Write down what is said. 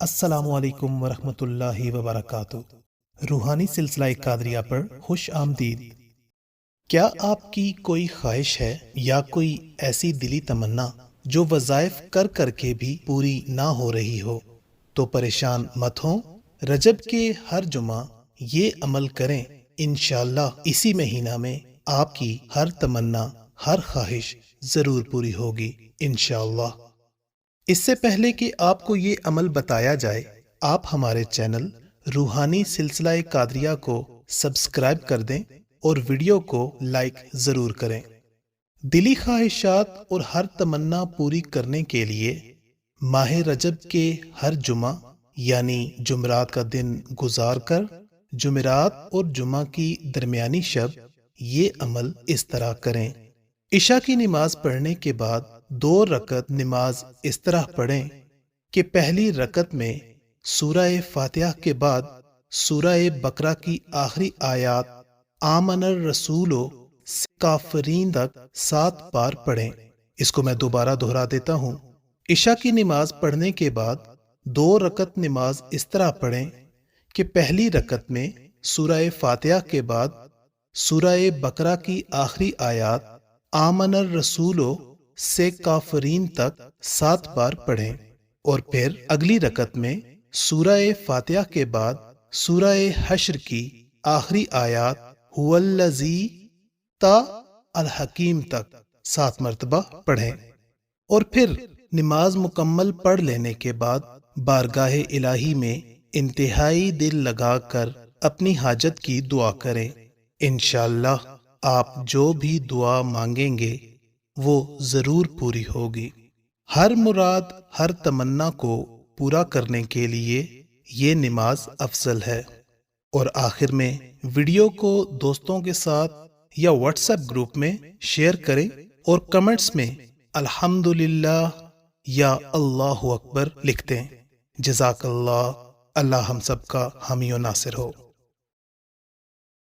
السلام علیکم ورحمۃ اللہ وبرکاتہ۔ روحانی سلسلہ قادریہ پر خوش آمدید۔ کیا آپ کی کوئی خواہش ہے یا کوئی ایسی دلی تمنا جو وظائف کر کر کے بھی پوری نہ ہو رہی ہو؟ تو پریشان مت ہوں، رجب کے ہر جمعہ یہ عمل کریں، انشاءاللہ اسی مہینہ میں آپ کی ہر تمنا، ہر خواہش ضرور پوری ہوگی انشاءاللہ۔ اس سے پہلے کہ آپ کو یہ عمل بتایا جائے، آپ ہمارے چینل روحانی سلسلہ قادریہ کو سبسکرائب کر دیں اور ویڈیو کو لائک ضرور کریں۔ دلی خواہشات اور ہر تمنا پوری کرنے کے لیے ماہ رجب کے ہر جمعہ یعنی جمعرات کا دن گزار کر جمعرات اور جمعہ کی درمیانی شب یہ عمل اس طرح کریں۔ عشاء کی نماز پڑھنے کے بعد 2 رکعت نماز اس طرح پڑھیں کہ پہلی رکعت میں سورہ فاتحہ کے بعد سورہ بقرہ کی آخری آیات آمن الرسول سے کافرین تک 7 بار پڑھیں۔ اس کو میں دوبارہ دہرا دیتا ہوں۔ عشاء کی نماز پڑھنے کے بعد 2 رکعت نماز اس طرح پڑھیں کہ پہلی رکعت میں سورہ فاتحہ کے بعد سورہ بقرہ کی آخری آیات آمن الرسول سے کافرین تک 7 بار پڑھیں، اور پھر اگلی رکعت میں سورہ فاتحہ کے بعد سورہ حشر کی آخری آیات هو الذی تا الحکیم تک 7 مرتبہ پڑھیں، اور پھر نماز مکمل پڑھ لینے کے بعد بارگاہ الہی میں انتہائی دل لگا کر اپنی حاجت کی دعا کریں۔ انشاءاللہ آپ جو بھی دعا مانگیں گے وہ ضرور پوری ہوگی۔ ہر مراد، ہر تمنا کو پورا کرنے کے لیے یہ نماز افضل ہے۔ اور آخر میں ویڈیو کو دوستوں کے ساتھ یا واٹس ایپ گروپ میں شیئر کریں اور کمنٹس میں الحمدللہ یا اللہ اکبر لکھ دیں۔ جزاک اللہ، اللہ ہم سب کا حامی و ناصر ہو۔